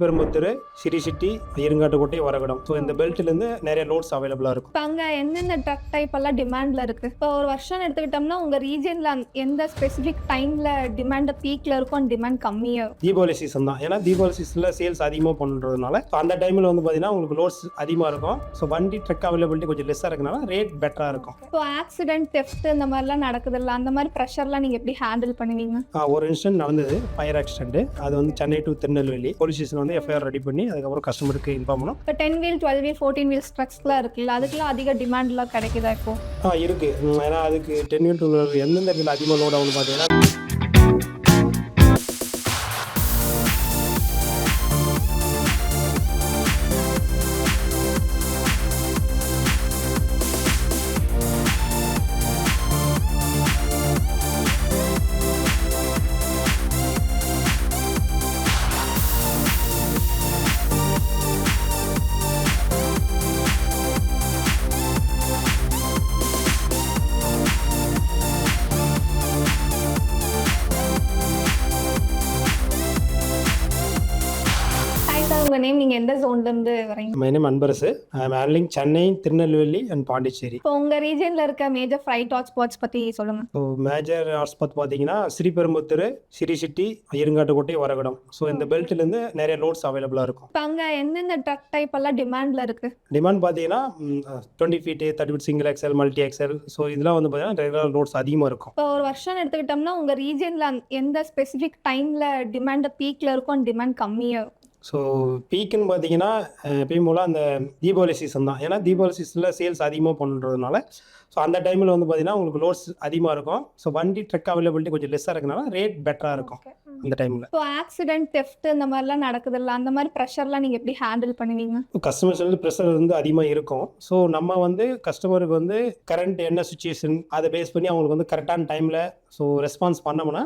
பெரும்புத்தூர், city city, Irungattukottai, Varagudam. So இந்த பெல்ட்லேருந்து நிறைய லோட்ஸ் அவைலபிளாக இருக்கும். இப்போ அங்கே என்னென்ன ட்ரக் டைப் எல்லாம் டிமாண்டில் இருக்குது? இப்போ ஒரு வருஷம் எடுத்துக்கிட்டோம்னா உங்கள் ரீஜனில் எந்த ஸ்பெசிஃபிக் டைமில் டிமாண்ட் பீக்கில் இருக்கும், டிமாண்ட் கம்மியாக இருக்கும்? தீபாவளி சீசன் தான். ஏன்னா தீபாவளி சீசனில் சேல்ஸ் அதிகமாக பண்ணுறதுனால அந்த டைமில் வந்து பார்த்தீங்கன்னா உங்களுக்கு லோட்ஸ் அதிகமாக இருக்கும். ஸோ வண்டி ட்ரக் அவைலபிலிட்டி கொஞ்சம் லெஸ்ஸாக இருக்கனால ரேட் பெட்டராக இருக்கும். இப்போ ஆக்சிடென்ட், தெஃப்ட் இந்த மாதிரிலாம் நடக்குதுல்ல, அந்த மாதிரி ப்ரெஷர்லாம் நீங்கள் எப்படி ஹேண்டில் பண்ணுவீங்க? ஒரு இன்சிடென்ட் நடந்தது, ஃபயர் ஆக்சிடென்ட். அது வந்து Chennai to Tirunelveli police station வந்து எஃப்ஐஆர் ரெடி பண்ணி அதுக்கப்புறம் கஸ்டமருக்கு இன்ஃபார்ம் பண்ணோம். இப்போ 10 வீல், 12 வீல், 14 வீல் ட்ரக்ஸ்லாம் இருக்குல்ல, அதுக்கெல்லாம் அதிக டிமாண்ட்லாம் கிடைக்குதா இப்போ? இருக்குது. ஏன்னா அதுக்கு 10 வீல் 12 எந்தெந்த இதில் அதிகமாக லோட் ஆகும்னு பார்த்தீங்கன்னா உங்கள் நேம், நீங்கள் எந்த ஜோன்லேருந்து வரீங்க? My name Anbarasu. I am handling Chennai, Tirunelveli and Pondicherry. இப்போ உங்கள் ரீஜனில் இருக்க மேஜர் ஃப்ரைட் ஹாட்ஸ்பாட்ஸ் பற்றி சொல்லுங்கள். ஸோ மேஜர் ஹாட்ஸ்பாட் பார்த்தீங்கன்னா Sriperumbudur, city city, Irungattukottai, Varagudam. So இந்த பெல்ட்லேருந்து நிறைய லோட்ஸ் அவைலபிளாக இருக்கும். இப்போ அங்கே என்னென்ன ட்ரக் டைப் எல்லாம் டிமாண்டில் இருக்குது? டிமாண்ட் பார்த்தீங்கன்னா 20 feet, 30 feet, single axle, multi axle. So இதெல்லாம் வந்து பார்த்தீங்கன்னா ரெகுலர் லோட்ஸ் அதிகமாக இருக்கும். இப்போ ஒரு வருஷம் எடுத்துக்கிட்டோம்னா உங்கள் ரீஜனில் எந்த ஸ்பெசிஃபிக் டைமில் டிமாண்ட் பீக்கில் இருக்கும், டிமாண்ட் கம்மியாக இருக்கும்? ஸோ பீக்குன்னு பார்த்தீங்கன்னா எப்பயும் போல் அந்த தீபாவளி சீசன் தான். ஏன்னா தீபாவளி சீசனில் சேல்ஸ் அதிகமாக பண்ணுறதுனால ஸோ அந்த டைமில் வந்து பார்த்தீங்கன்னா உங்களுக்கு லோட்ஸ் அதிகமாக இருக்கும். ஸோ வண்டி ட்ரக் அவைலபிலிட்டி கொஞ்சம் லெஸ்ஸாக இருக்கனால ரேட் பெட்டராக இருக்கும் அந்த டைமில். இப்போ ஆக்சிடென்ட், தெஃப்ட் இந்த மாதிரிலாம் நடக்குதுல்ல, அந்த மாதிரி ப்ரெஷர்லாம் நீங்கள் எப்படி ஹேண்டில் பண்ணுவீங்க? கஸ்டமர்ஸ் வந்து ப்ரெஷர் வந்து அதிகமாக இருக்கும். ஸோ நம்ம வந்து கஸ்டமருக்கு வந்து கரண்ட் என்ன சுச்சுவேஷன் அதை பேஸ் பண்ணி அவங்களுக்கு வந்து கரெக்டான டைமில் ஸோ ரெஸ்பான்ஸ் பண்ணோம்னா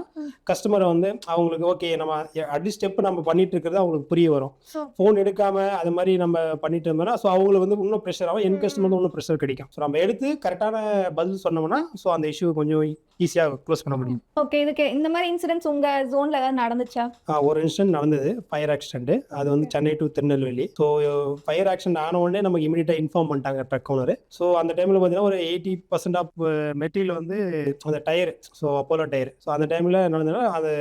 கஸ்டமரை வந்து அவங்களுக்கு ஓகே நம்ம அட்லீஸ்ட் ஸ்டெப் நம்ம பண்ணிட்டு இருக்கிறது அவங்களுக்கு புரிய வரும். ஃபோன் எடுக்காம அது மாதிரி நம்ம பண்ணிட்டு இருந்தோம்னா ஸோ அவங்களுக்கு வந்து இன்னும் ப்ரெஷர் ஆகும், என் கஸ்டமர் வந்து இன்னும் ப்ரெஷர் கிடைக்கும். ஸோ நம்ம எடுத்து கரெக்டான பதில் சொன்னோம்னா ஸோ அந்த இஷ்யூ கொஞ்சம் ஈஸியாக க்ளோஸ் பண்ண முடியும். ஓகே, இதுக்கு இந்த மாதிரி இன்சிடென்ட்ஸ் உங்கள் ஜோனில் ஏதாவது நடந்துச்சா? ஒரு இன்சிடென்ட் நடந்தது, ஃபயர் ஆக்சிடென்ட். அது வந்து Chennai to Tirunelveli. So fire accident ஆன உடனே நமக்கு இமீடியட்டாக இன்ஃபார்ம் பண்ணிட்டாங்க ட்ரக் ஓனர். ஸோ அந்த டைமில் பார்த்தீங்கன்னா ஒரு 80% ஆஃப் மெட்டீரியல் வந்து அந்த tyre, so Apollo tyre. So அந்த டைமில் நடந்ததுன்னா அது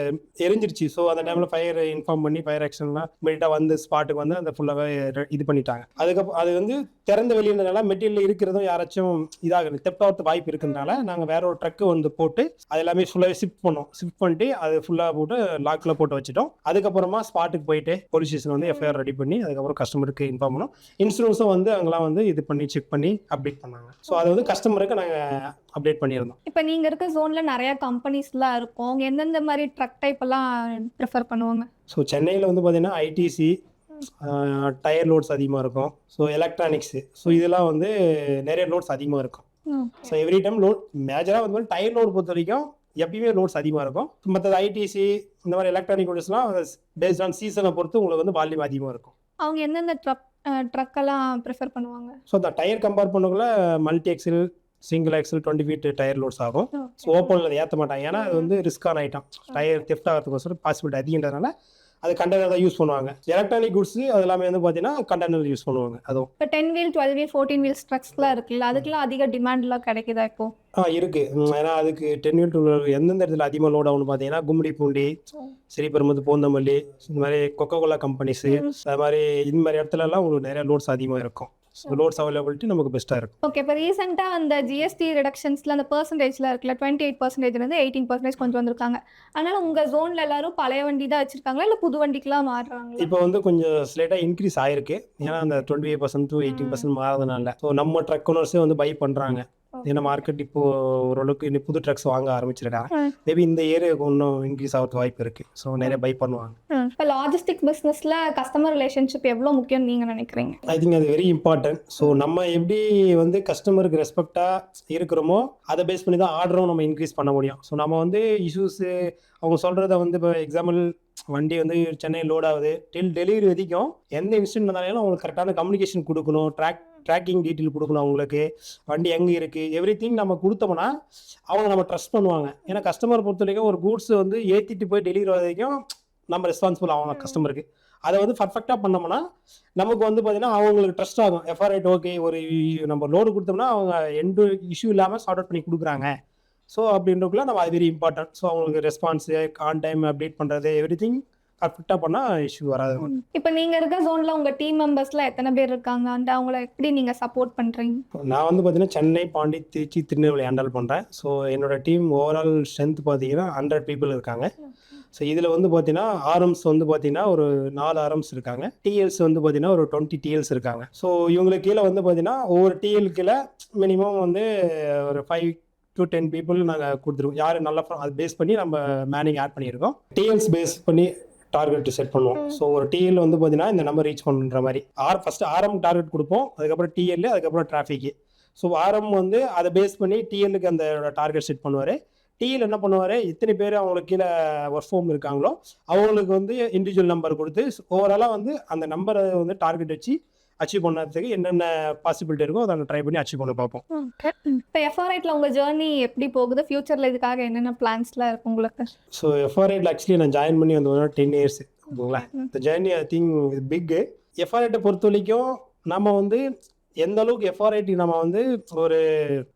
எரிஞ்சிருச்சு. ஸோ அந்த டைமில் ஃபயர் இன்ஃபார்ம் பண்ணி ஃபயர் ஆக்சிடென்ட்லாம் இமீடியட்டாக வந்து ஸ்பாட்டுக்கு வந்து அந்த ஃபுல்லாகவே இது பண்ணிட்டாங்க. அதுக்கப்புறம் அது வந்து திறந்த வெளியினால மெட்டீரியல் இருக்கிறதும் யாராச்சும் இதாக தெப்பாவது வாய்ப்பு இருக்கிறதுனால நாங்கள் வேற ஒரு ட்ரக்கு வந்து போட்டு அது எல்லாமே ஃபுல்லாகவே ஷிஃப்ட் பண்ணிட்டு அது ஃபுல்லாக போட்டு லாக்கில் போட்டு வச்சுட்டோம். அதுக்கப்புறமா ஸ்பாட்டுக்கு போயிட்டு போலீஸ் ஸ்டேஷன் வந்து எஃப்ஐஆர் ரெடி பண்ணி அதுக்கப்புறம் கஸ்டமருக்கு இன்ஃபார்ம் பண்ணோம். இன்சூரன்ஸும் வந்து அங்கெல்லாம் வந்து இது பண்ணி செக் பண்ணி அப்டேட் பண்ணாங்க. ஸோ அது வந்து கஸ்டமருக்கு நாங்கள் அப்டேட் பண்ணியிருந்தோம். இப்போ நீங்கள் இருக்க ஜோனில் நிறையா கம்பெனிஸ்லாம் இருக்கும். அவங்க எந்தெந்த மாதிரி ட்ரக் டைப் எல்லாம் ப்ரிஃபர் பண்ணுவாங்க? ஸோ சென்னையில் வந்து பார்த்தீங்கன்னா ஐடிசி, டயர் லோட்ஸ் அதிகமாக இருக்கும். ஸோ எலக்ட்ரானிக்ஸு, ஸோ இதெல்லாம் வந்து நிறைய லோட்ஸ் அதிகமாக இருக்கும். ஸோ எவ்ரி டைம் லோட் மேஜராக வந்து டயர் லோட் பொறுத்த வரைக்கும் எப்பயுமே லோட்ஸ் அதிகமாக இருக்கும். மற்றது ஐடிசி இந்த மாதிரி எலக்ட்ரானிக் லோட்ஸ்லாம் பேஸ்ட் ஆன் சீசனை பொறுத்து உங்களுக்கு வந்து வால்யூம் அதிகமாக இருக்கும். அவங்க எந்தெந்த ட்ரக்கெல்லாம் ப்ரிஃபர் பண்ணுவாங்க? ஸோ அந்த டயர் கம்பேர் பண்ணக்குள்ள multi axle, single axle, 20 feet tyre loads ஆகும். ஸோ ஓப்பனில் அதை ஏற்ற மாட்டாங்க. ஏன்னா அது வந்து ரிஸ்கான ஐட்டம். டயர் தெஃப்ட் ஆகிறதுக்கோசரம் பாசிபிலிட்டி அதிகன்றதுனால அது கண்டெய்னர் தான் யூஸ் பண்ணுவாங்க. எலக்ட்ரானிக் குட்ஸ் அது எல்லாமே வந்து பார்த்தீங்கன்னா கண்டெய்னர் யூஸ் பண்ணுவாங்க. அதுவும் இப்போ 10 வீல், 12 வீல், 14 வீல் ட்ரக்ஸ்லாம் இருக்குல்ல, அதுக்கெல்லாம் அதிக டிமாண்ட்லாம் கிடைக்குதா இப்போ? இருக்குது. ஏன்னா அதுக்கு 10 வீல் 12 எந்தெந்த இடத்துல அதிகமாக லோட் ஆகும்னு பார்த்தீங்கன்னா கும்மிடி பூண்டி, ஸ்ரீபெரும்புத்தூர், பூந்தமல்லி, இந்த மாதிரி கொக்கோகோலா கம்பெனிஸு, அது மாதிரி இந்த மாதிரி இடத்துலலாம் உங்களுக்கு நிறைய லோட்ஸ் அதிகமாக இருக்கும். லோட்ஸ் அவைலபிலிட்டி நமக்கு பெஸ்ட்டாக இருக்கும். ஓகே, இப்போ ரீசெண்டாக அந்த ஜிஎஸ்டி ரிடக்ஷன்ஸில் அந்த பர்சன்டேஜில் இருக்குல்ல 28%, 18% கொண்டு வந்திருக்காங்க. அதனால் உங்கள் ஜோனில் எல்லாரும் பழைய வண்டி தான் வச்சுருக்காங்களா, இல்லை புது வண்டிக்கெலாம் மாறுறாங்க? இப்போ வந்து கொஞ்சம் ஸ்லைட்டாக இன்க்ரீஸ் ஆயிருக்கு. ஏன்னா அந்த 25% to 18% மாறதுனால ஸோ நம்ம ட்ரக் ஓனர்ஸே வந்து பை பண்ணுறாங்க. ஏன்னா மார்க்கெட் இப்போ ஓரளவுக்கு இன்னும் புது ட்ரக்ஸ் வாங்க ஆரம்பிச்சிருக்காங்க. மேபி இந்த ஏரியாவுக்கு இன்னும் இன்க்ரீஸ் ஆகிறது வாய்ப்பு இருக்குது. ஸோ நிறைய பை பண்ணுவாங்க. இப்போ லாஜிஸ்டிக் பிஸ்னஸில் கஸ்டமர் ரிலேஷன்ஷிப் எவ்வளோ முக்கியம் நீங்கள் நினைக்கிறீங்க? ஐ திங்க் அது வெரி இம்பார்ட்டன்ட். ஸோ நம்ம எப்படி வந்து கஸ்டமருக்கு ரெஸ்பெக்டாக இருக்கிறோமோ அதை பேஸ் பண்ணி தான் ஆர்டரும் நம்ம இன்க்ரீஸ் பண்ண முடியும். ஸோ நம்ம வந்து இஷ்யூஸு அவங்க சொல்கிறத வந்து இப்போ எக்ஸாம்பிள் வண்டி வந்து சென்னை லோட் ஆகுது டில் டெலிவரி வரைக்கும் எந்த இன்ஸ்டன்ட் இருந்தாலும் அவங்களுக்கு கரெக்டான கம்யூனிகேஷன் கொடுக்கணும், ட்ராக்கிங் டீட்டெயில் கொடுக்கணும். அவங்களுக்கு வண்டி எங்கே இருக்குது எவ்ரி திங் நம்ம கொடுத்தோம்னா அவங்க நம்ம ட்ரஸ்ட் பண்ணுவாங்க. ஏன்னா கஸ்டமர் பொறுத்த வரைக்கும் ஒரு கூட்ஸ் வந்து ஏற்றிட்டு போய் டெலிவரி வரைக்கும் நம்ம ரெஸ்பான்சிபிள் ஆகணும் கஸ்டமருக்கு. அதை வந்து பர்ஃபெக்டாக பண்ணோம்னா நமக்கு வந்து பார்த்தீங்கன்னா அவங்களுக்கு ட்ரஸ்ட் ஆகும். எஃப்ஆர்ஐட் ஓகே, ஒரு நம்ம லோடு கொடுத்தோம்னா அவங்க எந்த இஷ்யூ இல்லாமல் சார்ட் அவுட் பண்ணி கொடுக்குறாங்க. ஸோ அப்படின்றக்குள்ள நம்ம அது வெரி இம்பார்ட்டன்ட். ஸோ அவங்களுக்கு ரெஸ்பான்ஸு, ஆன் டைம் அப்டேட் பண்ணுறது, எவ்ரிதிங் பர்ஃபெக்டாக பண்ணால் இஷ்யூ வராது. இப்போ நீங்க இருக்க ஜோன்ல உங்க டீம் மெம்பர்ஸ்லாம் எத்தனை பேர் இருக்காங்க அண்ட் அவங்கள எப்படி நீங்க சப்போர்ட் பண்றீங்க? நான் வந்து பார்த்தீங்கன்னா சென்னை, பாண்டி, திருச்சி, திருநெல்வேலி ஹேண்டில் பண்ணுறேன். ஸோ என்னோட டீம் ஓவரால் ஸ்ட்ரென்த் பார்த்தீங்கன்னா 100 பீப்புள் இருக்காங்க. ஸோ இதில் வந்து பார்த்தீங்கன்னா ஆர்எம்ஸ் வந்து பார்த்தீங்கன்னா ஒரு 4 ஆர்எம்ஸ் இருக்காங்க. டிஎல்ஸ் வந்து பார்த்தீங்கன்னா ஒரு 20 டிஎல்ஸ் இருக்காங்க. ஸோ இவங்களுக்கு கீழே வந்து பார்த்தீங்கன்னா ஒவ்வொரு டிஎல் கீழே மினிமம் வந்து ஒரு 5 to 10 பீப்புள் நாங்கள் கொடுத்துருவோம். யார் நல்லா அது பேஸ் பண்ணி நம்ம மேனிங் ஆட் பண்ணியிருக்கோம். டிஎல்ஸ் பேஸ் பண்ணி டார்கெட் செட் பண்ணுவோம். ஸோ ஒரு டிஎல் வந்து பார்த்தீங்கன்னா இந்த நம்பர் ரீச் பண்ணுற மாதிரி ஃபர்ஸ்ட் ஆர்எம் டார்கெட் கொடுப்போம், அதுக்கப்புறம் டிஎல், அதுக்கப்புறம் டிராஃபிக்கு. ஸோ ஆர்எம் வந்து அதை பேஸ் பண்ணி டிஎல்லுக்கு அந்த டார்கெட் செட் பண்ணுவார். டிஎல் என்ன பண்ணுவார், இத்தனை பேர் அவங்களுக்கு கீழே ஒர்க் ஃபார்ம் இருக்காங்களோ அவங்களுக்கு வந்து இண்டிவிஜுவல் நம்பர் கொடுத்து ஓவராலாக வந்து அந்த நம்பரை வந்து டார்கெட் வச்சு அச்சீவ் பண்ணுறதுக்கு என்னென்ன பாசிபிலிட்டி இருக்கோ அதை ட்ரை பண்ணி அச்சீவ் பண்ண பார்ப்போம். இப்போ எஃப்ஆர்ஐட்ல உங்க ஜேர்னி எப்படி போகுது? ஃபியூச்சர்ல இதுக்காக என்னென்ன பிளான்ஸ்லாம் இருக்கு உங்களுக்கு? ஸோ எஃப்ஆர்ஐட்ல ஆக்சுவலி நான் ஜாயின் பண்ணி வந்து 10 இயர்ஸ் ஓகேங்களா. இந்த ஜேர்னி ஐ திங்க் பிக்கு. எஃப்ஆர்ஐட்டை பொறுத்த வரைக்கும் நம்ம வந்து எந்த அளவுக்கு எஃப்ஆர்ஐடி நம்ம வந்து ஒரு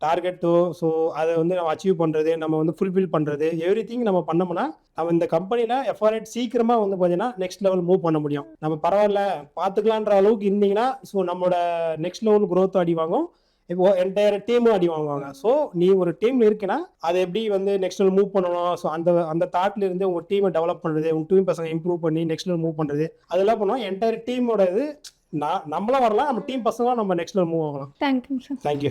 டார்கெட்டோ ஸோ அதை வந்து நம்ம அச்சீவ் பண்ணுறது, நம்ம வந்து ஃபுல்ஃபில் பண்ணுறது, எவ்ரிதிங் நம்ம பண்ணோம்னா நம்ம இந்த கம்பெனியில் எஃப்ஆர்ஐட் சீக்கிரமாக வந்து பார்த்தீங்கன்னா நெக்ஸ்ட் லெவல் மூவ் பண்ண முடியும். நம்ம பரவாயில்ல பார்த்துக்கலான்ற அளவுக்கு இருந்தீங்கன்னா ஸோ நம்மளோட நெக்ஸ்ட் லெவல் growth அடி வாங்கும். இப்போ என்டையர் டீமும் அடி வாங்குவாங்க. ஸோ நீ ஒரு டீம் இருக்குன்னா அதை எப்படி வந்து நெக்ஸ்ட் லெவல் மூவ் பண்ணணும், ஸோ அந்த தாட்ல இருந்து உங்கள் டீமை டெவலப் பண்ணுறது, உங்கள் டீம் பசங்க இம்ப்ரூவ் பண்ணி நெக்ஸ்ட் லெவல் மூவ் பண்ணுறது, அதெல்லாம் பண்ணுவோம். என்டையர் டீமோட இது நம்மளும் வரலாம், நம்ம டீம் பசங்களும் நம்ம நெக்ஸ்ட் லெவல் மூவ் ஆகலாம். Thank you sir. தேங்க்யூ.